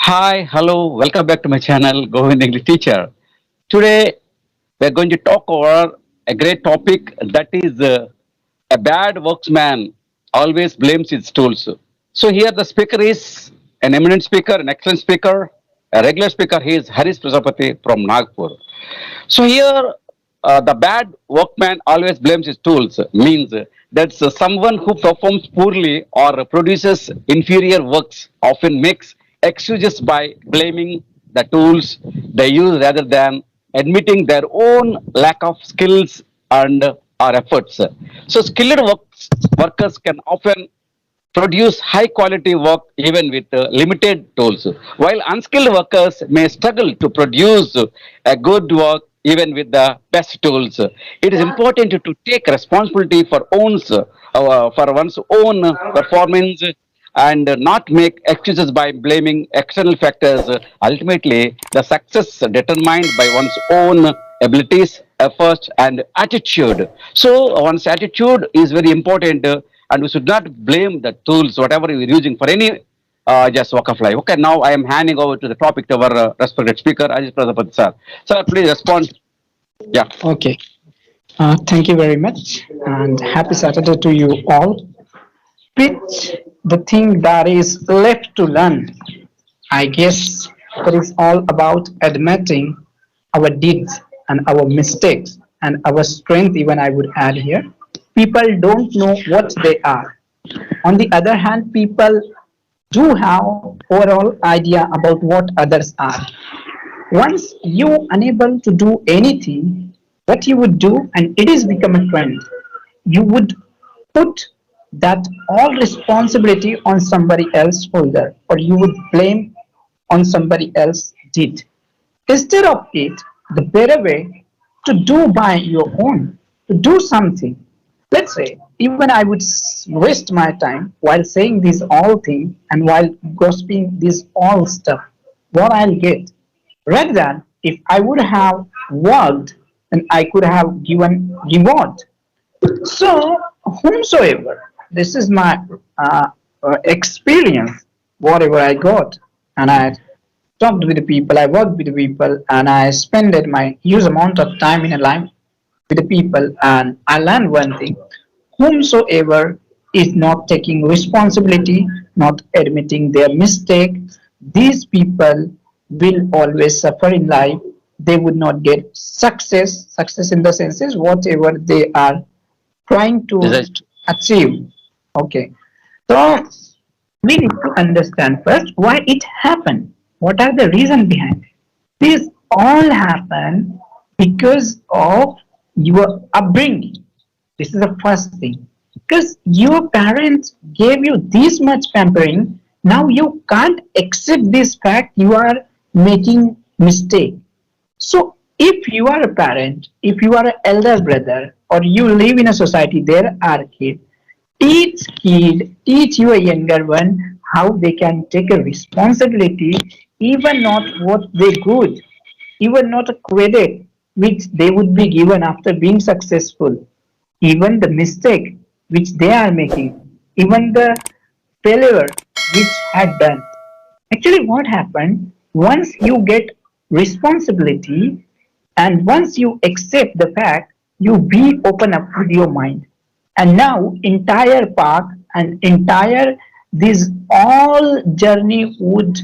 Hi, hello, welcome back to my channel, Govind English Teacher. Today, we're going to talk over a great topic that is a bad worksman always blames his tools. So, here the speaker is an eminent speaker, an excellent speaker, a regular speaker. He is Haris Prasapati from Nagpur. So here, the bad workman always blames his tools means that someone who performs poorly or produces inferior works often makes excuses by blaming the tools they use rather than admitting their own lack of skills and or efforts. So workers can often produce high quality work even with limited tools, while unskilled workers may struggle to produce a good work even with the best tools. It is important to take responsibility for one's own performance and not make excuses by blaming external factors. Ultimately, the success determined by one's own abilities, efforts, and attitude. So, one's attitude is very important, and we should not blame the tools, whatever we're using for any just walk of life. Okay, now I am handing over to the topic to our respected speaker, Ajit Prasad sir. Sir, please respond. Yeah. Okay. Thank you very much, and happy Saturday to you all. Which the thing that is left to learn, I guess, that is all about admitting our deeds and our mistakes and our strength. Even I would add here, people don't know what they are. On the other hand, people do have overall idea about what others are. Once you unable to do anything, what you would do, and it is become a trend, you would put that all responsibility on somebody else shoulder, or you would blame on somebody else did. Instead of it, the better way to do by your own, to do something. Let's say, even I would waste my time while saying these all things and while gossiping this all stuff. What I'll get, rather than if I would have worked, then I could have given reward. So, whomsoever, this is my experience, whatever I got, and I talked with the people, I worked with the people, and I spent my huge amount of time in a line with the people, and I learned one thing: whomsoever is not taking responsibility, not admitting their mistake, these people will always suffer in life. They would not get success. Success in the sense is whatever they are trying to Right. achieve. Okay. So we need to understand first why it happened. What are the reasons behind it? This all happen because of your upbringing. This is the first thing. Because your parents gave you this much pampering, now you can't accept this fact you are making mistake. So if you are a parent, if you are an elder brother, or you live in a society, there are kids, teach your younger one how they can take a responsibility, even not what they good, even not a credit which they would be given after being successful, even the mistake which they are making, even the failure which had done. Actually, what happened once you get responsibility and once you accept the fact, you be open up with your mind. And now, entire path and entire this all journey would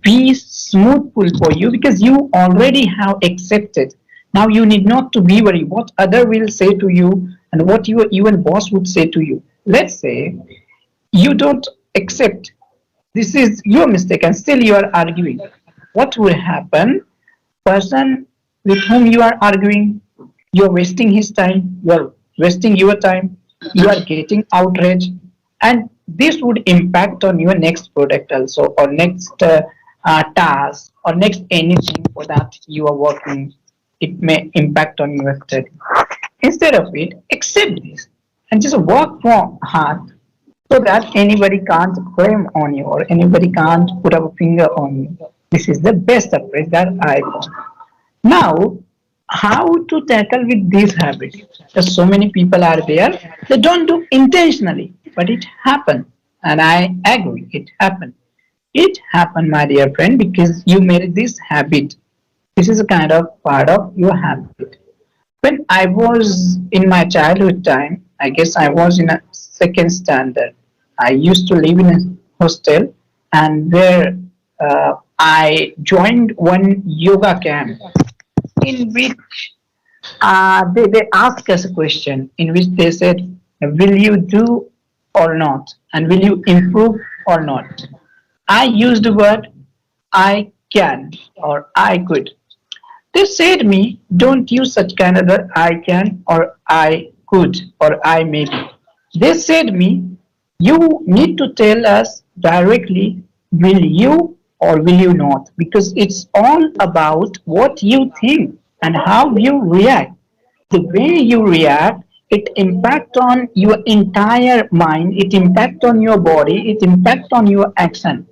be smoothful for you because you already have accepted. Now you need not to be worried what other will say to you and what your even boss would say to you. Let's say you don't accept this is your mistake and still you are arguing. What will happen? Person with whom you are arguing, you are wasting his time, you are wasting your time, you are getting outraged, and this would impact on your next product also, or next task, or next anything for that you are working. It may impact on your study. Instead of it, accept this and just work for hard so that anybody can't blame on you or anybody can't put up a finger on you. This is the best approach that I found. Now, how to tackle with this habit? Because so many people are there, they don't do intentionally, but it happens, and I agree, it happens. It happened, my dear friend, because you made this habit. This is a kind of part of your habit. When I was in my childhood time, I guess I was in a second standard. I used to live in a hostel, and where I joined one yoga camp in which they asked us a question in which they said, will you do or not? And will you improve or not? I used the word I can or I could. They said me, don't use such kind of a I can or I could or I maybe. They said me, you need to tell us directly, will you or will you not? Because it's all about what you think and how you react. The way you react, it impact on your entire mind, it impact on your body, it impact on your action.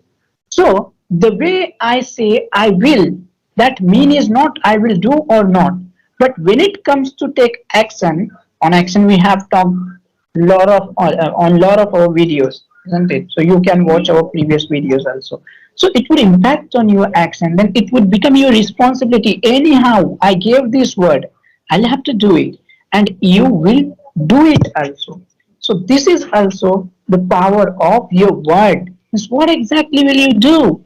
So the way I say I will, that mean is not I will do or not. But when it comes to take action, on action we have talked lot of on lot of our videos, isn't it? So you can watch our previous videos also. So it would impact on your action, then it would become your responsibility. Anyhow, I gave this word, I'll have to do it, and you will do it also. So this is also the power of your word. Means what exactly will you do?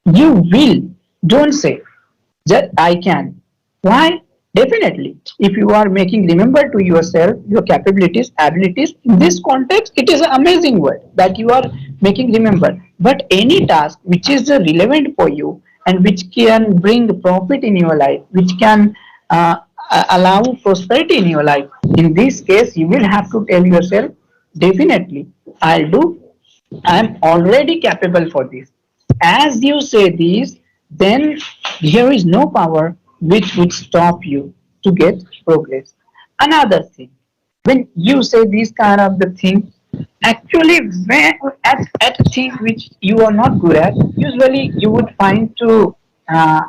You will. Don't say just I can. Why? Definitely. If you are making remember to yourself your capabilities, abilities, in this context, it is an amazing word that you are making remember. But any task which is relevant for you and which can bring profit in your life, which can allow prosperity in your life, in this case, you will have to tell yourself, definitely, I'll do. I'm already capable for this. As you say this, then there is no power which would stop you to get progress. Another thing, when you say this kind of the thing, actually when at a thing which you are not good at, usually you would find to uh,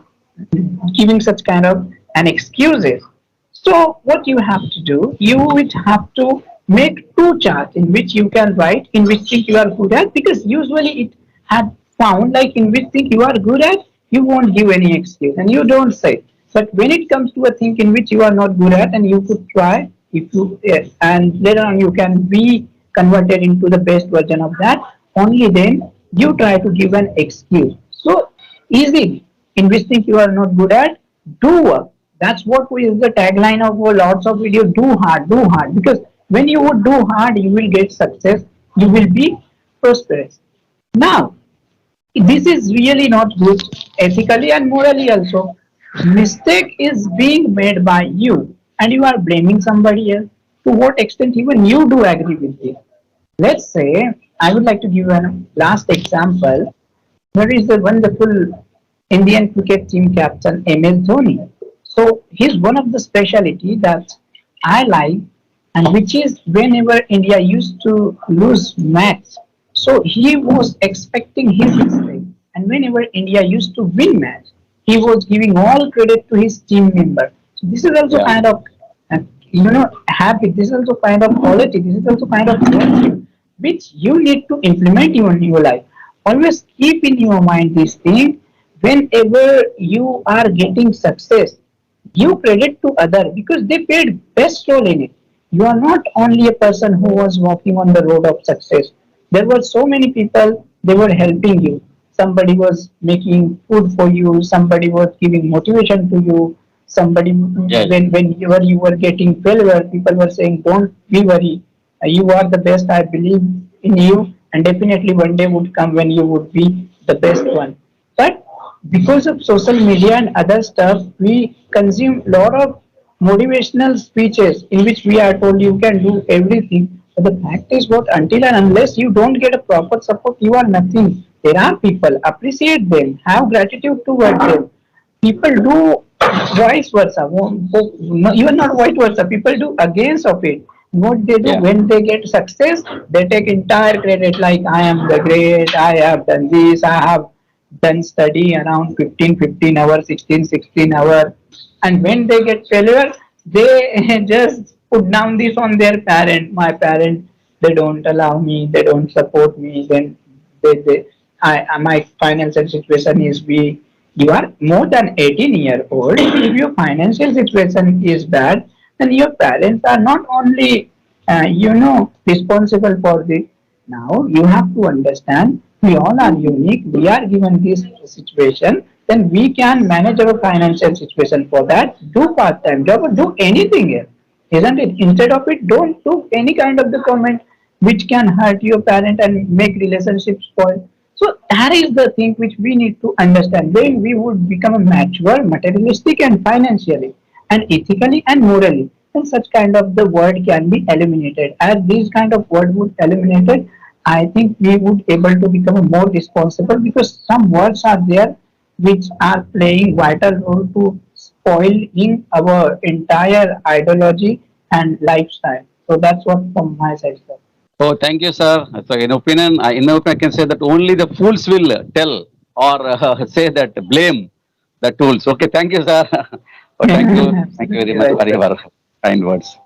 giving such kind of an excuses. So what you have to do, you would have to make two charts in which you can write in which thing you are good at, because usually it had found like in which thing you are good at, you won't give any excuse and you don't say. But when it comes to a thing in which you are not good at and you could try, if you yes, and later on you can be converted into the best version of that, only then you try to give an excuse. So easy in which thing you are not good at, do work. That's what is the tagline of lots of videos. Do hard, do hard. Because when you would do hard, you will get success. You will be prosperous. Now, this is really not good ethically and morally also. Mistake is being made by you and you are blaming somebody else. To what extent even you do agree with this? Let's say, I would like to give a last example. There is a wonderful Indian cricket team captain MS Dhoni. So he's one of the speciality that I like, and which is whenever India used to lose match, so he was expecting his mistake, and whenever India used to win match, he was giving all credit to his team member. So this is also Yeah. kind of uh, habit. This is also kind of quality. This is also kind of virtue which you need to implement in your life. Always keep in your mind this thing. Whenever you are getting success, you credit to other because they played best role in it. You are not only a person who was walking on the road of success. There were so many people, they were helping you. Somebody was making food for you, somebody was giving motivation to you, somebody Yes. when you were getting failure, people were saying, don't be worry, you are the best, I believe in you, and definitely one day would come when you would be the best one. But because of social media and other stuff, we consume a lot of motivational speeches in which we are told you can do everything. But the fact is what, until and unless you don't get a proper support, you are nothing. There are people, appreciate them, have gratitude towards them. People do vice versa. No, even not vice versa. People do against of it. What they do Yeah. when they get success, they take entire credit like I am the great, I have done this, I have done study around 15 hours, 16 hours. And when they get failure, they just put down this on their parent. My parent, they don't allow me, they don't support me, then they my financial situation is weak. You are more than 18-year-old. If your financial situation is bad, then your parents are not only, responsible for this. Now you have to understand we all are unique. We are given this situation, then we can manage our financial situation. For that, do part-time job or do anything else, isn't it? Instead of it, don't do any kind of the comment which can hurt your parent and make relationships spoil. So that is the thing which we need to understand. When we would become a mature, materialistic and financially and ethically and morally, then such kind of the word can be eliminated. As these kind of word would eliminated, I think we would able to become a more responsible, because some words are there which are playing vital role to spoiling our entire ideology and lifestyle. So that's what from my side, sir. Oh, thank you, sir. So, in my opinion, I can say that only the fools will tell or say that blame the tools. Okay, thank you, sir. Oh, thank you very Absolutely much right, for sir. your kind words.